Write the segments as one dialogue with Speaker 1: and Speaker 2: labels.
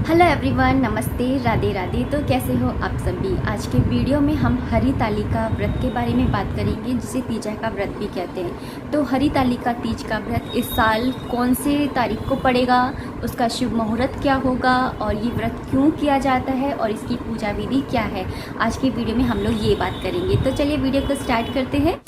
Speaker 1: Hello everyone, नमस्ते, राधे राधे। तो कैसे हो आप सभी। आज के वीडियो में हम हरितालिका व्रत के बारे में बात करेंगे, जिसे तीजा का व्रत भी कहते हैं। तो हरितालिका तीज का व्रत इस साल कौन से तारीख को पड़ेगा, उसका शुभ मुहूर्त क्या होगा और ये व्रत क्यों किया जाता है और इसकी पूजा विधि क्या है, आज के वीडियो में हम लोग ये बात करेंगे। तो चलिए वीडियो को स्टार्ट करते हैं।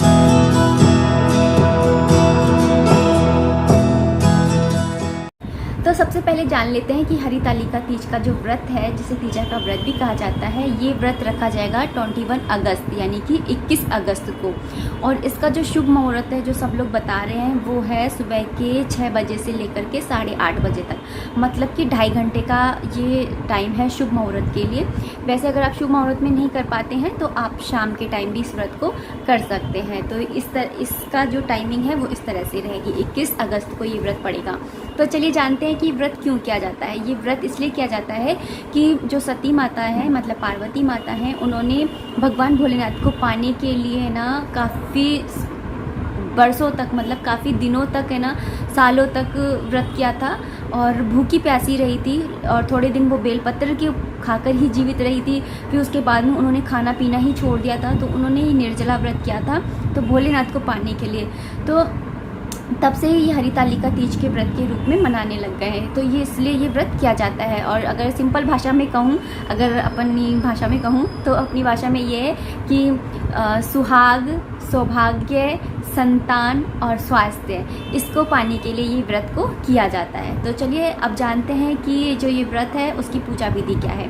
Speaker 1: तो सबसे पहले जान लेते हैं कि हरितालिका तीज का जो व्रत है, जिसे तीजा का व्रत भी कहा जाता है, ये व्रत रखा जाएगा 21 अगस्त यानी कि 21 अगस्त को। और इसका जो शुभ मुहूर्त है, जो सब लोग बता रहे हैं, वो है सुबह के 6 बजे से लेकर के 8:30 बजे तक। मतलब कि 2.5 घंटे का ये टाइम है शुभ मुहूर्त के लिए। वैसे अगर आप शुभ मुहूर्त में नहीं कर पाते हैं तो आप शाम के टाइम भी इस व्रत को कर सकते हैं। तो इसका जो टाइमिंग है वो इस तरह से रहेगी। 21 अगस्त को ये व्रत पड़ेगा। तो चलिए जानते हैं कि व्रत क्यों किया जाता है। ये व्रत इसलिए किया जाता है कि जो सती माता है, मतलब पार्वती माता हैं, उन्होंने भगवान भोलेनाथ को पाने के लिए ना काफ़ी बरसों तक, मतलब काफ़ी दिनों तक है ना, सालों तक व्रत किया था और भूखी प्यासी रही थी। और थोड़े दिन वो बेलपत्र के खाकर ही जीवित रही थी। फिर उसके बाद में उन्होंने खाना पीना ही छोड़ दिया था। तो उन्होंने ही निर्जला व्रत किया था, तो भोलेनाथ को पाने के लिए। तो तब से ही ये हरितालिका तीज के व्रत के रूप में मनाने लग गए हैं। तो ये इसलिए ये व्रत किया जाता है। और अगर सिंपल भाषा में कहूँ, अगर अपनी भाषा में कहूँ तो अपनी भाषा में ये है कि सुहाग, सौभाग्य, संतान और स्वास्थ्य, इसको पाने के लिए ये व्रत को किया जाता है। तो चलिए अब जानते हैं कि जो ये व्रत है उसकी पूजा विधि क्या है।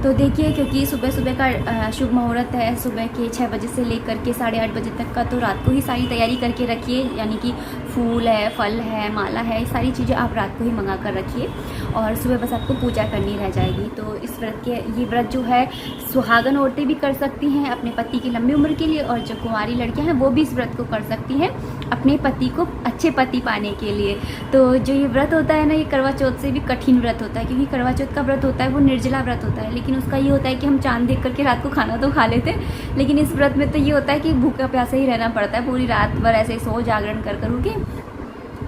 Speaker 1: तो देखिए, क्योंकि सुबह सुबह का शुभ मुहूर्त है, सुबह के 6 बजे से लेकर के 8:30 बजे तक का, तो रात को ही सारी तैयारी करके रखिए। यानी कि फूल है, फल है, माला है, सारी चीज़ें आप रात को ही मंगा कर रखिए और सुबह बस आपको पूजा करनी रह जाएगी। तो इस व्रत के ये व्रत जो है सुहागन औरतें भी कर सकती हैं अपने पति की लंबी उम्र के लिए, और जो कुंवारी लड़कियां हैं वो भी इस व्रत को कर सकती हैं अपने पति को अच्छे पति पाने के लिए। तो जो ये व्रत होता है ना, ये करवा चौथ से भी कठिन व्रत होता है, क्योंकि करवा चौथ का व्रत होता है वो निर्जला व्रत होता है। लेकिन उसका ये होता है कि हम चांद देख करके रात को खाना तो खा लेते हैं, लेकिन इस व्रत में तो ये होता है कि भूखा प्यासा ही रहना पड़ता है। पूरी रात भर ऐसे सो जागरण कर के,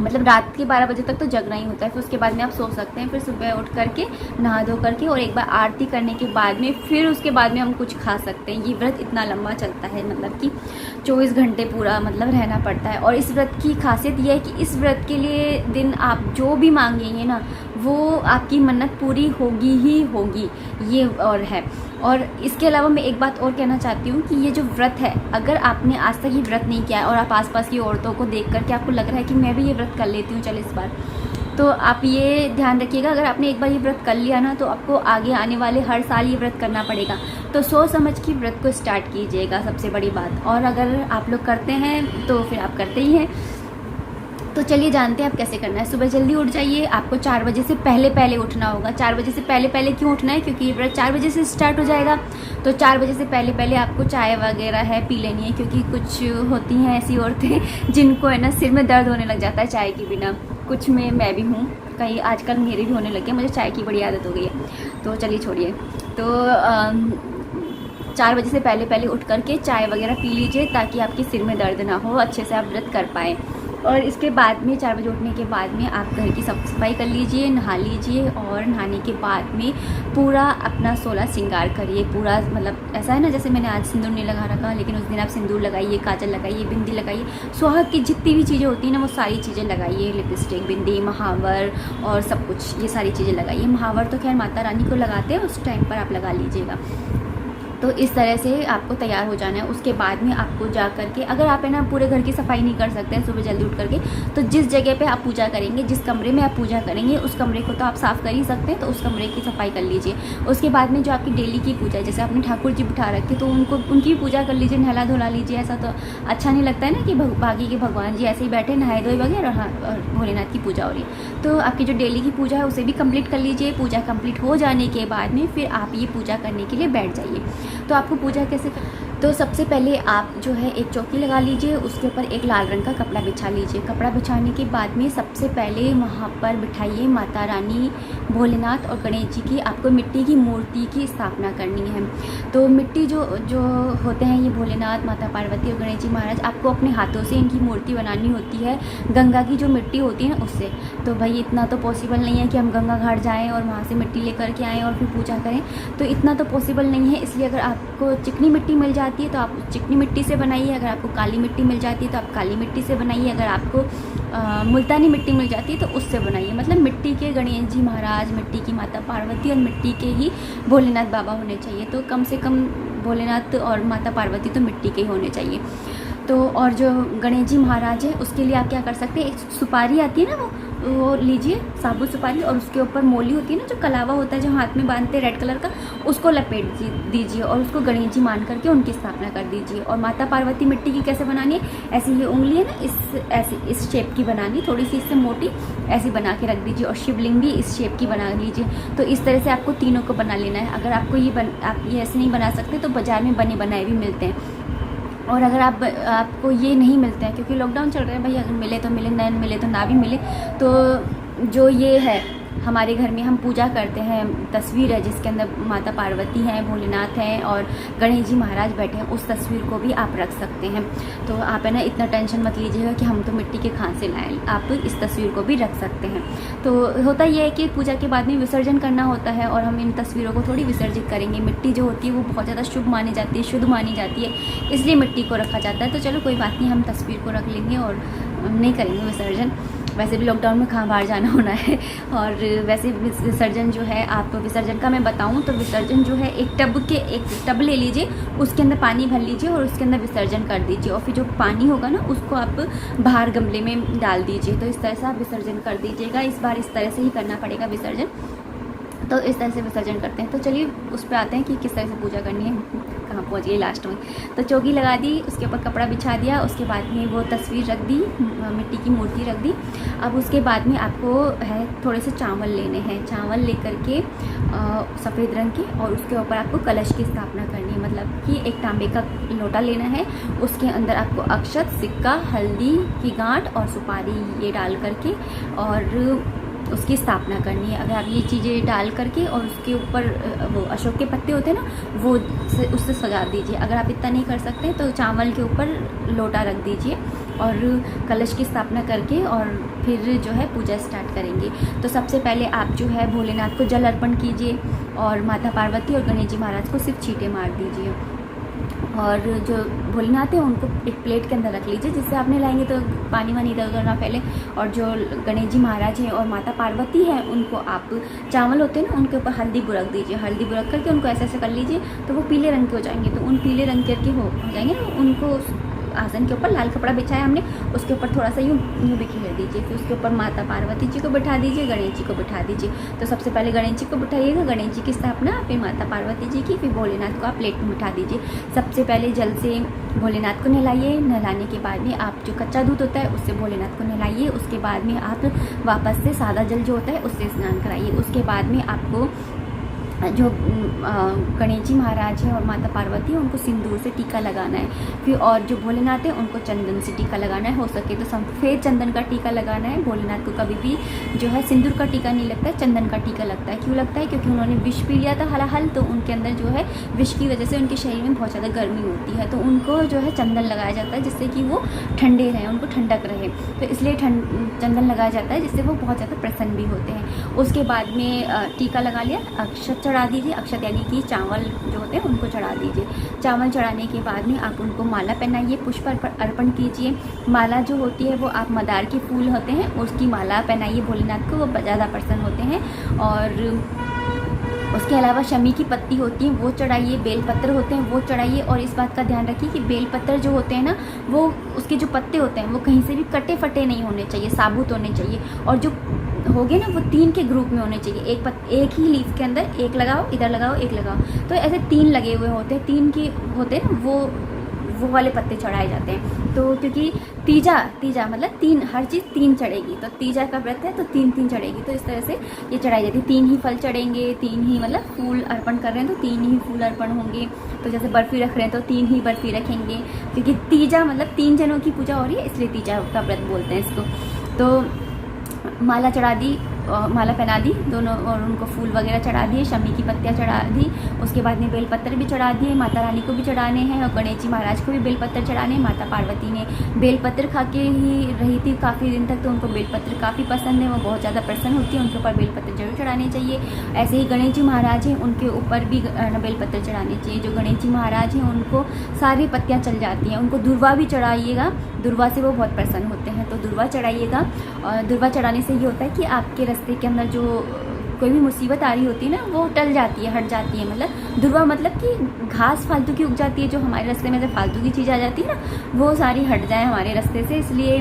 Speaker 1: मतलब रात के 12 बजे तक तो जगना ही होता है। फिर उसके बाद में आप सो सकते हैं। फिर सुबह उठ करके नहा धो करके और एक बार आरती करने के बाद में फिर उसके बाद में हम कुछ खा सकते हैं। ये व्रत इतना लंबा चलता है, मतलब कि 24 घंटे पूरा मतलब रहना पड़ता है। और इस व्रत की खासियत यह है कि इस व्रत के लिए दिन आप जो भी मांगेंगे ना, वो आपकी मन्नत पूरी होगी ही होगी, ये और है। और इसके अलावा मैं एक बात और कहना चाहती हूँ कि ये जो व्रत है, अगर आपने आज तक ये व्रत नहीं किया है और आप आसपास की औरतों को देख करके आपको लग रहा है कि मैं भी ये व्रत कर लेती हूँ चल इस बार, तो आप ये ध्यान रखिएगा, अगर आपने एक बार ये व्रत कर लिया ना, तो आपको आगे आने वाले हर साल ये व्रत करना पड़ेगा। तो सोच समझ के व्रत को स्टार्ट कीजिएगा, सबसे बड़ी बात। और अगर आप लोग करते हैं तो फिर आप करते ही हैं। तो चलिए जानते हैं आप कैसे करना है। सुबह जल्दी उठ जाइए। आपको 4 बजे से पहले उठना होगा। 4 बजे से पहले क्यों उठना है? क्योंकि ये व्रत 4 बजे से स्टार्ट हो जाएगा। तो 4 बजे से पहले आपको चाय वगैरह है पी लेनी है, क्योंकि कुछ होती हैं ऐसी औरतें जिनको है ना सिर में दर्द होने लग जाता है चाय के बिना। कुछ में मैं भी हूँ, कहीं आजकल मेरे भी होने लगे, मुझे चाय की बड़ी आदत हो गई है। तो चलिए छोड़िए। तो 4 बजे से पहले उठ करके चाय वगैरह पी लीजिए, ताकि आपके सिर में दर्द ना हो, अच्छे से आप व्रत कर पाएँ। और इसके बाद में 4 बजे उठने के बाद में आप घर की साफ सफाई कर लीजिए, नहा लीजिए। और नहाने के बाद में पूरा अपना 16 श्रृंगार करिए। पूरा मतलब ऐसा है ना, जैसे मैंने आज सिंदूर नहीं लगा रखा, लेकिन उस दिन आप सिंदूर लगाइए, काजल लगाइए, बिंदी लगाइए, सुहाग की जितनी भी चीज़ें होती हैं ना, वो सारी चीज़ें लगाइए। लिपस्टिक, बिंदी, महावर और सब कुछ, ये सारी चीज़ें लगाइए। महावर तो खैर माता रानी को लगाते हैं, उस टाइम पर आप लगा लीजिएगा। तो इस तरह से आपको तैयार हो जाना है। उसके बाद में आपको जा करके, अगर आप है ना पूरे घर की सफाई नहीं कर सकते हैं सुबह जल्दी उठ करके, तो जिस जगह पे आप पूजा करेंगे, जिस कमरे में आप पूजा करेंगे, उस कमरे को तो आप साफ़ कर ही सकते हैं, तो उस कमरे की सफाई कर लीजिए। उसके बाद में जो आपकी डेली की पूजा है, जैसे आपने ठाकुर जी बिठा रखे, तो उनकी पूजा कर लीजिए, नहला धुला लीजिए। ऐसा तो अच्छा नहीं लगता है ना कि बाकी के भगवान जी ऐसे ही बैठे नहाए धोए वगैरह, हाँ, और भोलेनाथ की पूजा हो रही है। तो आपकी जो डेली की पूजा है उसे भी कंप्लीट कर लीजिए। पूजा कंप्लीट हो जाने के बाद में फिर आप ये पूजा करने के लिए बैठ जाइए। तो आपको पूजा कैसे तो सबसे पहले आप जो है एक चौकी लगा लीजिए, उसके ऊपर एक लाल रंग का कपड़ा बिछा लीजिए। कपड़ा बिछाने के बाद में सबसे पहले वहाँ पर बिठाइए माता रानी, भोलेनाथ और गणेश जी की आपको मिट्टी की मूर्ति की स्थापना करनी है। तो मिट्टी जो जो होते हैं ये भोलेनाथ, माता पार्वती और गणेश जी महाराज, आपको अपने हाथों से इनकी मूर्ति बनानी होती है, गंगा की जो मिट्टी होती है ना उससे। तो भाई इतना तो पॉसिबल नहीं है कि हम गंगा घाट जाएँ और वहाँ से मिट्टी लेकर के आएँ और फिर पूजा करें, तो इतना तो पॉसिबल नहीं है। इसलिए अगर आपको चिकनी मिट्टी मिल जाती है तो आप चिकनी मिट्टी से बनाइए, अगर आपको काली मिट्टी मिल जाती है तो आप काली मिट्टी से बनाइए, अगर आपको मुल्तानी मिट्टी मिल जाती है तो उससे बनाइए। मतलब मिट्टी के गणेश जी महाराज, मिट्टी की माता पार्वती और मिट्टी के ही भोलेनाथ बाबा होने चाहिए। तो कम से कम भोलेनाथ और माता पार्वती तो मिट्टी के ही होने चाहिए। तो और जो गणेश जी महाराज है उसके लिए आप क्या कर सकते हैं, एक सुपारी आती है ना वो लीजिए, साबुत सुपारी, और उसके ऊपर मोली होती है ना जो कलावा होता है जो हाथ में बांधते हैं रेड कलर का, उसको लपेट दीजिए और उसको गणेश जी मान करके उनकी स्थापना कर दीजिए। और माता पार्वती मिट्टी की कैसे बनानी है, ऐसी ये उंगली है ना इस शेप की बनानी, थोड़ी सी इससे मोटी ऐसी बना के रख दीजिए। और शिवलिंग भी इस शेप की बना लीजिए। तो इस तरह से आपको तीनों को बना लेना है। अगर आपको आप ये ऐसे नहीं बना सकते तो बाज़ार में बने बनाए भी मिलते हैं। और अगर आपको ये नहीं मिलते हैं, क्योंकि लॉकडाउन चल रहा है भाई, अगर मिले तो मिले, नहीं मिले तो ना भी मिले, तो जो ये है हमारे घर में हम पूजा करते हैं, तस्वीर है जिसके अंदर माता पार्वती हैं, भोलेनाथ हैं और गणेश जी महाराज बैठे हैं, उस तस्वीर को भी आप रख सकते हैं। तो आप है ना इतना टेंशन मत लीजिएगा कि हम तो मिट्टी के खान से लाएँ, आप इस तस्वीर को भी रख सकते हैं। तो होता यह है कि पूजा के बाद में विसर्जन करना होता है और हम इन तस्वीरों को थोड़ी विसर्जित करेंगे। मिट्टी जो होती है वो बहुत ज़्यादा शुभ मानी जाती है, शुद्ध मानी जाती है, इसलिए मिट्टी को रखा जाता है। तो चलो कोई बात नहीं, हम तस्वीर को रख लेंगे और नहीं करेंगे विसर्जन। वैसे भी लॉकडाउन में कहाँ बाहर जाना होना है। और वैसे विसर्जन जो है, आप विसर्जन का मैं बताऊं तो विसर्जन जो है एक टब ले लीजिए, उसके अंदर पानी भर लीजिए और उसके अंदर विसर्जन कर दीजिए। और फिर जो पानी होगा ना उसको आप बाहर गमले में डाल दीजिए। तो इस तरह से आप विसर्जन कर दीजिएगा। इस बार इस तरह से ही करना पड़ेगा विसर्जन। तो इस तरह से विसर्जन करते हैं। तो चलिए उस पर आते हैं कि किस तरह से पूजा करनी है, कहाँ पहुँच गई लास्ट में। तो चौकी लगा दी, उसके ऊपर कपड़ा बिछा दिया, उसके बाद में वो तस्वीर रख दी, मिट्टी की मूर्ति रख दी। अब उसके बाद में आपको है थोड़े से चावल लेने हैं, चावल लेकर के सफ़ेद रंग के, और उसके ऊपर आपको कलश की स्थापना करनी है। मतलब कि एक तांबे का लोटा लेना है, उसके अंदर आपको अक्षत, सिक्का, हल्दी की गांठ और सुपारी ये डाल करके और उसकी स्थापना करनी है। अगर आप ये चीज़ें डाल करके और उसके ऊपर वो अशोक के पत्ते होते हैं ना वो उससे सजा दीजिए। अगर आप इतना नहीं कर सकते तो चावल के ऊपर लोटा रख दीजिए और कलश की स्थापना करके और फिर जो है पूजा स्टार्ट करेंगे। तो सबसे पहले आप जो है भोलेनाथ को जल अर्पण कीजिए और माता पार्वती और गणेश जी महाराज को सिर्फ छींटे मार दीजिए। और जो भोलेनाथ है उनको एक प्लेट के अंदर रख लीजिए, जिससे आपने लाएंगे तो पानी वानी इधर उधर ना फैले। और जो गणेश जी महाराज हैं और माता पार्वती हैं उनको आप चावल होते हैं ना उनके ऊपर हल्दी बुरक दीजिए। हल्दी बुरक करके उनको ऐसे ऐसे कर लीजिए तो वो पीले रंग के हो जाएंगे। तो उन पीले रंग के हो जाएंगे ना, उनको आसन के ऊपर लाल कपड़ा बिछाया हमने, उसके ऊपर थोड़ा सा यूँ बिखेर दीजिए। फिर उसके ऊपर माता पार्वती जी को बिठा दीजिए, गणेश जी को बिठा दीजिए। तो सबसे पहले गणेश जी को बिठाइएगा, गणेश जी की स्थापना, फिर माता पार्वती जी की, फिर भोलेनाथ को आप प्लेट में बिठा दीजिए। सबसे पहले जल से भोलेनाथ को नहलाइए। नहलाने के बाद में आप जो कच्चा दूध होता है उससे भोलेनाथ को नहलाइए। उसके बाद में आप वापस से सादा जल जो होता है उससे स्नान कराइए। उसके बाद में आपको जो गणेश जी महाराज हैं और माता पार्वती हैं उनको सिंदूर से टीका लगाना है। फिर और जो भोलेनाथ हैं उनको चंदन से टीका लगाना है, हो सके तो सफ़ेद चंदन का टीका लगाना है। भोलेनाथ को कभी भी जो है सिंदूर का टीका नहीं लगता है, चंदन का टीका लगता है। क्यों लगता है? क्योंकि उन्होंने विष पी लिया था हलाहल, तो उनके अंदर जो है विष की वजह से उनके शरीर में बहुत ज़्यादा गर्मी होती है, तो उनको जो है चंदन लगाया जाता है जिससे कि वो ठंडे रहें, उनको ठंडक रहे। तो इसलिए चंदन लगाया जाता है जिससे वो बहुत ज़्यादा प्रसन्न भी होते हैं। उसके बाद में टीका लगा लिया, अक्षत चढ़ा दीजिए। अक्षत यानी कि चावल जो होते हैं उनको चढ़ा दीजिए। चावल चढ़ाने के बाद में आप उनको माला पहनाइए, पुष्प अर्पण कीजिए। माला जो होती है वो आप मदार के फूल होते हैं उसकी माला पहनाइए भोलेनाथ को, वो ज़्यादा प्रसन्न होते हैं। और उसके अलावा शमी की पत्ती होती है वो चढ़ाइए, बेलपत्र होते हैं वो चढ़ाइए। और इस बात का ध्यान रखिए कि बेलपत्र जो होते हैं ना वो उसके जो पत्ते होते हैं वो कहीं से भी कटे फटे नहीं होने चाहिए, साबुत होने चाहिए। और जो हो गए ना वो 3 के ग्रुप में होने चाहिए। एक ही लीफ के अंदर एक लगाओ, इधर लगाओ, एक लगाओ, तो ऐसे 3 लगे हुए होते हैं, 3 के होते हैं ना वो वाले पत्ते चढ़ाए जाते हैं। तो क्योंकि तीजा मतलब 3, हर चीज़ 3 चढ़ेगी, तो तीजा का व्रत है तो 3 चढ़ेगी, तो इस तरह से ये चढ़ाई जाती है। 3 ही फल चढ़ेंगे, 3 ही मतलब फूल अर्पण कर रहे हैं तो 3 ही फूल अर्पण होंगे। तो जैसे बर्फ़ी रख रहे हैं तो 3 ही बर्फ़ी रखेंगे, क्योंकि तीजा मतलब 3 जनों की पूजा हो रही है, इसलिए तीजा का व्रत बोलते हैं इसको। तो माला चढ़ा दी, माला पहना दी दोनों, और उनको फूल वगैरह चढ़ा दिए, शमी की पत्तियाँ चढ़ा दी। उसके बाद में बेलपत्र भी चढ़ा दिए, माता रानी को भी चढ़ाने हैं, और गणेश जी महाराज को भी बेलपत्र चढ़ाने हैं। माता पार्वती ने बेलपत्र खा के ही रही थी काफ़ी दिन तक, तो उनको बेलपत्र काफ़ी पसंद है, वो बहुत ज़्यादा प्रसन्न होती है, उनके ऊपर बेलपत्र जरूर चढ़ाने चाहिए। ऐसे ही गणेश जी महाराज हैं, उनके ऊपर भी बेलपत्र चढ़ाने चाहिए। जो गणेश जी महाराज हैं उनको सारी पत्तियाँ चल जाती हैं, उनको दुर्वा भी चढ़ाइएगा, दुर्वा से वो बहुत प्रसन्न होते हैं, तो दुर्वा चढ़ाइएगा। और दुर्वा चढ़ाने से ये होता है कि आपके रास्ते के अंदर जो कोई भी मुसीबत आ रही होती है ना, वो टल जाती है, हट जाती है। मतलब दुर्वा मतलब कि घास फालतू की उग जाती है, जो हमारे रास्ते में से फालतू की चीज़ आ जाती है ना, वो सारी हट जाए हमारे रास्ते से। इसलिए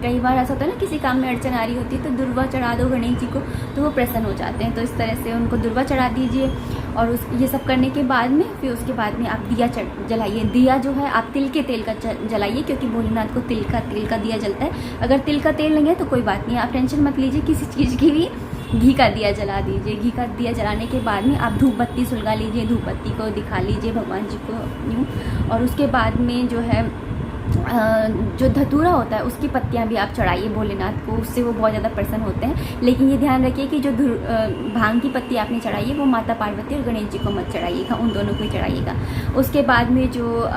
Speaker 1: कई बार ऐसा होता है ना, किसी काम में अड़चन आ रही होती है तो दुर्वा चढ़ा दो गणेश जी को, तो वो प्रसन्न हो जाते हैं। तो इस तरह से उनको दुर्वा चढ़ा दीजिए। और ये सब करने के बाद में फिर उसके बाद में आप दिया जलाइए। दिया जो है आप तिल के तेल का जलाइए, क्योंकि भोलेनाथ को तिल का दिया जलता है। अगर तिल का तेल नहीं है तो कोई बात नहीं, आप टेंशन मत लीजिए, किसी चीज़ की भी घी का दिया जला दीजिए। घी का दिया जलाने के बाद में आप धूप बत्ती सुलगा लीजिए, धूप बत्ती को दिखा लीजिए भगवान जी को यूँ। और उसके बाद में जो है जो धतूरा होता है उसकी पत्तियां भी आप चढ़ाइए भोलेनाथ को, उससे वो बहुत ज़्यादा प्रसन्न होते हैं। लेकिन ये ध्यान रखिए कि जो भांग की पत्ती आपने चढ़ाई है वो माता पार्वती और गणेश जी को मत चढ़ाइएगा, उन दोनों को ही चढ़ाइएगा। उसके बाद में जो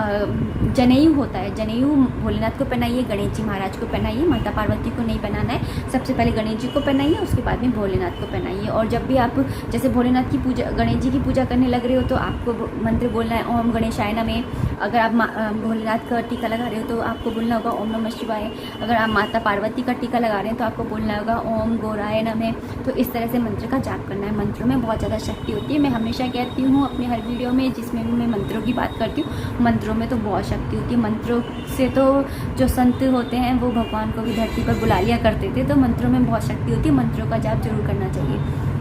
Speaker 1: जनेऊ होता है, जनेऊ भोलेनाथ को पहनाइए, गणेश जी महाराज को पहनाइए, माता पार्वती को नहीं पहनाना है। सबसे पहले गणेश जी को पहनाइए, उसके बाद में भोलेनाथ को पहनाइए। और जब भी आप जैसे भोलेनाथ की पूजा, गणेश जी की पूजा करने लग रहे हो तो आपको मंत्र बोलना है ओम गणेशाय नमः। अगर आप भोलेनाथ का टीका लगा रहे हो तो आपको बोलना होगा ओम नमः शिवाय। अगर आप माता पार्वती का टीका लगा रहे हैं तो आपको बोलना होगा ओम गौराय नमः। तो इस तरह से मंत्र का जाप करना है। मंत्रों में बहुत ज़्यादा शक्ति होती है। मैं हमेशा कहती हूँ अपने हर वीडियो में जिसमें भी मैं मंत्रों की बात करती हूँ, मंत्रों में तो बहुत शक्ति होती है। मंत्रों से तो जो संत होते हैं वो भगवान को भी धरती पर बुला लिया करते थे, तो मंत्रों में बहुत शक्ति होती है। मंत्रों का जाप जरूर करना चाहिए।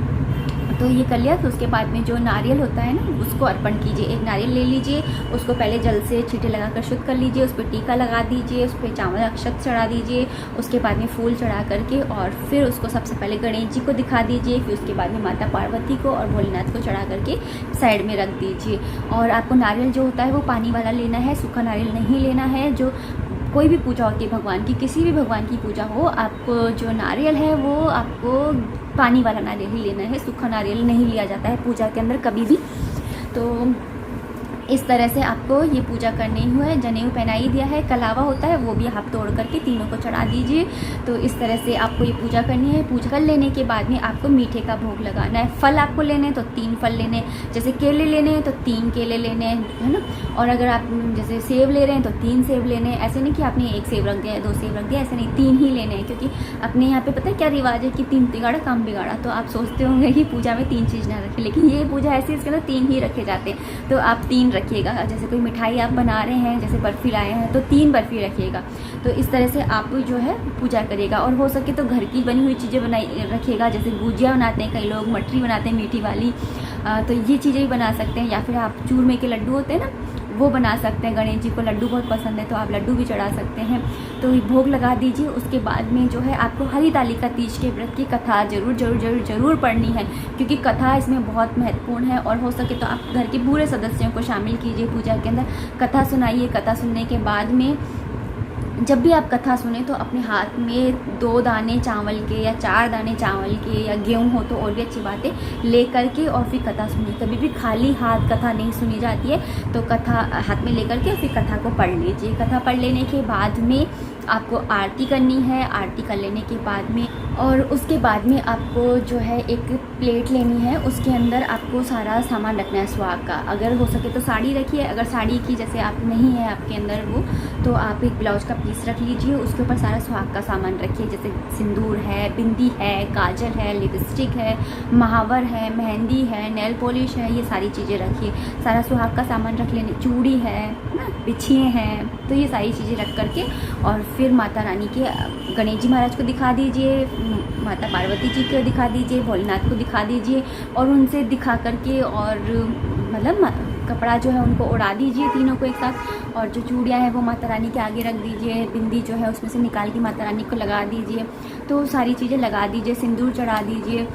Speaker 1: तो ये कर लिया। तो उसके बाद में जो नारियल होता है ना, उसको अर्पण कीजिए। एक नारियल ले लीजिए, उसको पहले जल से छींटे लगाकर शुद्ध कर लीजिए, उस पर टीका लगा दीजिए, उस पर चावल अक्षत चढ़ा दीजिए, उसके बाद में फूल चढ़ा करके और फिर उसको सबसे पहले गणेश जी को दिखा दीजिए, फिर उसके बाद में माता पार्वती को और भोलेनाथ को चढ़ा करके साइड में रख दीजिए। और आपको नारियल जो होता है वो पानी वाला लेना है, सूखा नारियल नहीं लेना है। जो कोई भी पूजा होती है भगवान की, किसी भी भगवान की पूजा हो, आपको जो नारियल है वो आपको पानी वाला नारियल ही लेना है, सूखा नारियल नहीं लिया जाता है पूजा के अंदर कभी भी। तो इस तरह से आपको ये पूजा करनी है। जनेऊ पहना ही दिया है, कलावा होता है वो भी आप तोड़ करके तीनों को चढ़ा दीजिए। तो इस तरह से आपको ये पूजा करनी है। पूजा कर लेने के बाद में आपको मीठे का भोग लगाना है। फल आपको लेने हैं तो 3 फल लेने हैं, जैसे केले लेने हैं तो 3 केले लेने हैं, है ना। और अगर आप जैसे सेब ले रहे हैं तो 3 सेब लेने हैं। ऐसे नहीं कि आपने 1 सेब रख दिया, 2 सेब रख दिया, ऐसे नहीं, 3 ही लेने हैं। क्योंकि अपने यहाँ पे पता है क्या रिवाज है कि 3 तिगाड़ा काम बिगाड़ा। तो आप सोचते होंगे कि पूजा में 3 चीज़ ना रखें, लेकिन ये पूजा ऐसी है इसके अंदर 3 ही रखे जाते हैं। तो आप 3 रखिएगा। जैसे कोई मिठाई आप बना रहे हैं, जैसे बर्फ़ी लाए हैं तो 3 बर्फ़ी रखिएगा। तो इस तरह से आप जो है पूजा करिएगा। और हो सके तो घर की बनी हुई चीज़ें बनाई रखिएगा, जैसे गुजिया बनाते हैं कई लोग, मठरी बनाते हैं मीठी वाली, तो ये चीज़ें भी बना सकते हैं। या फिर आप चूरमे के लड्डू होते हैं ना, वो बना सकते हैं। गणेश जी को लड्डू बहुत पसंद है तो आप लड्डू भी चढ़ा सकते हैं। तो भोग लगा दीजिए। उसके बाद में जो है आपको हरितालिका तीज के व्रत की कथा जरूर जरूर जरूर जरूर पढ़नी है, क्योंकि कथा इसमें बहुत महत्वपूर्ण है। और हो सके तो आप घर के पूरे सदस्यों को शामिल कीजिए पूजा के अंदर, कथा सुनाइए। कथा सुनने के बाद में जब भी आप कथा सुने तो अपने हाथ में 2 दाने चावल के या 4 दाने चावल के या गेहूँ हो तो और भी अच्छी बात है, ले करके और फिर कथा सुनिए। कभी भी खाली हाथ कथा नहीं सुनी जाती है, तो कथा हाथ में लेकर के फिर कथा को पढ़ लीजिए। कथा पढ़ लेने के बाद में आपको आरती करनी है। आरती कर लेने के बाद में और उसके बाद में आपको जो है एक प्लेट लेनी है, उसके अंदर आपको सारा सामान रखना है सुहाग का। अगर हो सके तो साड़ी रखिए, अगर साड़ी की जैसे आप नहीं है आपके अंदर वो, तो आप एक ब्लाउज का पीस रख लीजिए, उसके ऊपर सारा सुहाग का सामान रखिए। जैसे सिंदूर है, बिंदी है, काजल है, लिपस्टिक है, महावर है, मेहंदी है, नेल पॉलिश है, ये सारी चीज़ें रखिए। सारा सुहाग का सामान रख लेने, चूड़ी है ना, बिछिए हैं, तो ये सारी चीज़ें रख करके और फिर माता रानी के गणेश जी महाराज को दिखा दीजिए, माता पार्वती जी को दिखा दीजिए, भोलेनाथ को दिखा दीजिए और उनसे दिखा करके और मतलब कपड़ा जो है उनको उड़ा दीजिए तीनों को एक साथ, और जो चूड़ियाँ हैं वो माता रानी के आगे रख दीजिए, बिंदी जो है उसमें से निकाल के माता रानी को लगा दीजिए। तो सारी चीज़ें लगा दीजिए, सिंदूर चढ़ा दीजिए।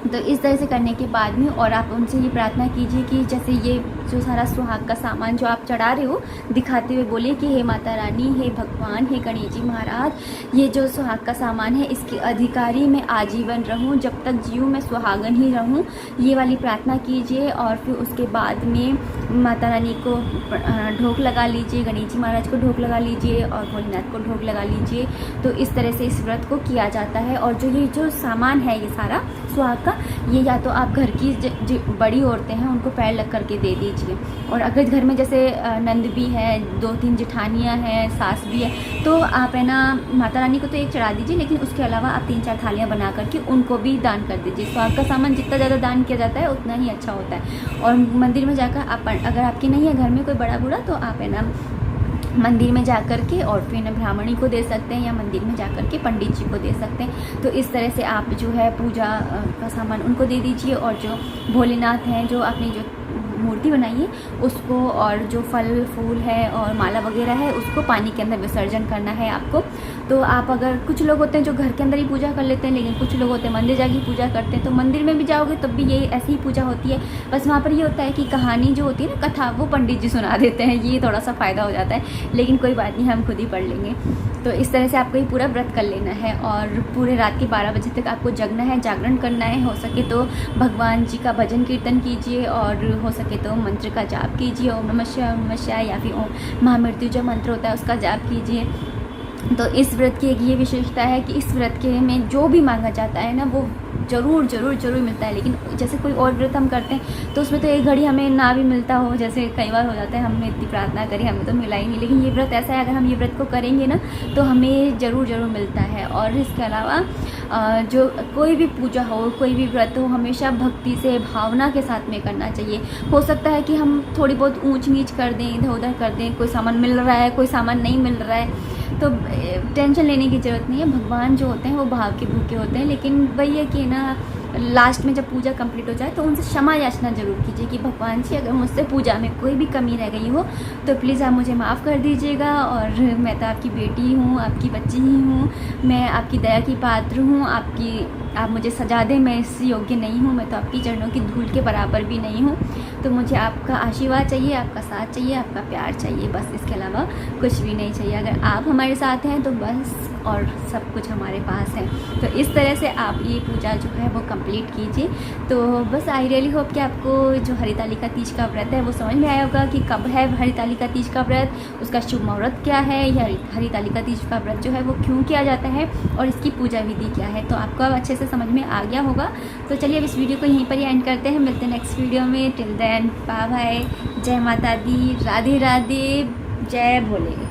Speaker 1: तो इस तरह से करने के बाद में और आप उनसे ये प्रार्थना कीजिए कि जैसे ये जो सारा सुहाग का सामान जो आप चढ़ा रहे हो दिखाते हुए बोले कि हे माता रानी, हे भगवान, हे गणेश जी महाराज, ये जो सुहाग का सामान है इसकी अधिकारी मैं आजीवन रहूं, जब तक जीऊँ मैं सुहागन ही रहूं। ये वाली प्रार्थना कीजिए और फिर उसके बाद में माता रानी को ढोक लगा लीजिए, गणेश जी महाराज को ढोक लगा लीजिए और भोलेनाथ को ढोक लगा लीजिए। तो इस तरह से इस व्रत को किया जाता है। और जो ये जो सामान है ये सारा सुहाग का, ये या तो आप घर की जो बड़ी औरतें हैं उनको पैर लग करके दे दीजिए, और अगर घर में जैसे नंद भी है, 2-3 जेठानियाँ हैं, सास भी है, तो आप है ना माता रानी को तो एक चढ़ा दीजिए, लेकिन उसके अलावा आप 3-4 थालियाँ बना करके उनको भी दान कर दीजिए। सुहाग का सामान जितना ज़्यादा दान किया जाता है उतना ही अच्छा होता है। और मंदिर में जाकर आप, अगर आपकी नहीं है घर में कोई बड़ा बूढ़ा, तो आप है ना मंदिर में जा कर के और फिर ब्राह्मणी को दे सकते हैं, या मंदिर में जा कर के पंडित जी को दे सकते हैं। तो इस तरह से आप जो है पूजा का सामान उनको दे दीजिए, और जो भोलेनाथ हैं जो आपने जो मूर्ति बनाई है उसको, और जो फल फूल है और माला वगैरह है उसको पानी के अंदर विसर्जन करना है आपको। तो आप, अगर कुछ लोग होते हैं जो घर के अंदर ही पूजा कर लेते हैं, लेकिन कुछ लोग होते हैं मंदिर जाके पूजा करते हैं, तो मंदिर में भी जाओगे तब भी ये ऐसी ही पूजा होती है। बस वहाँ पर ये होता है कि कहानी जो होती है ना, कथा, वो पंडित जी सुना देते हैं, ये थोड़ा सा फ़ायदा हो जाता है, लेकिन कोई बात नहीं, हम खुद ही पढ़ लेंगे। तो इस तरह से आपको ये पूरा व्रत कर लेना है, और पूरे रात के 12 बजे तक आपको जगना है, जागरण करना है। हो सके तो भगवान जी का भजन कीर्तन कीजिए, और हो सके तो मंत्र का जाप कीजिए, ओम नमः शिवाय, ओम नमः शिवाय, या फिर ओम महामृत्युंजय मंत्र होता है उसका जाप कीजिए। तो इस व्रत की एक ये विशेषता है कि इस व्रत के में जो भी मांगा जाता है ना वो ज़रूर ज़रूर ज़रूर मिलता है। लेकिन जैसे कोई और व्रत हम करते हैं तो उसमें तो एक घड़ी हमें ना भी मिलता हो, जैसे कई बार हो जाता है हमने इतनी प्रार्थना करी हमें तो मिला ही नहीं। लेकिन ये व्रत ऐसा है, अगर हम ये व्रत को करेंगे ना तो हमें ज़रूर ज़रूर मिलता है। और इसके अलावा जो कोई भी पूजा हो, कोई भी व्रत हो, हमेशा भक्ति से, भावना के साथ में करना चाहिए। हो सकता है कि हम थोड़ी बहुत ऊंच नीच कर दें, इधर उधर कर दें, कोई सामान मिल रहा है, कोई सामान नहीं मिल रहा है, तो टेंशन लेने की ज़रूरत नहीं है। भगवान जो होते हैं वो भाव के भूखे होते हैं। लेकिन वही है कि ना, लास्ट में जब पूजा कंप्लीट हो जाए तो उनसे क्षमा याचना जरूर कीजिए कि भगवान जी, अगर मुझसे पूजा में कोई भी कमी रह गई हो तो प्लीज़ आप मुझे माफ़ कर दीजिएगा, और मैं तो आपकी बेटी हूँ, आपकी बच्ची ही हूँ, मैं आपकी दया की पात्र हूँ, आप मुझे सजा दें, मैं इस योग्य नहीं हूँ, मैं तो आपकी चरणों की धूल के बराबर भी नहीं हूँ। तो मुझे आपका आशीर्वाद चाहिए, आपका साथ चाहिए, आपका प्यार चाहिए, बस इसके अलावा कुछ भी नहीं चाहिए। अगर आप हमारे साथ हैं तो बस, और सब कुछ हमारे पास है। तो इस तरह से आप ये पूजा जो है वो कंप्लीट कीजिए। तो बस आई रियली होप कि आपको जो हरितालिका तीज का व्रत है वो समझ में आया होगा कि कब है हरितालिका तीज का व्रत, उसका शुभ मुहूर्त क्या है, या हरितालिका तीज का व्रत जो है वो क्यों किया जाता है, और इसकी पूजा विधि क्या है। तो आपको अब अच्छे से समझ में आ गया होगा। तो चलिए अब इस वीडियो को यहीं पर ही एंड करते हैं, मिलते हैं नेक्स्ट वीडियो में। टिल देन बाय बाय, जय माता दी, राधे राधे, जय भोले।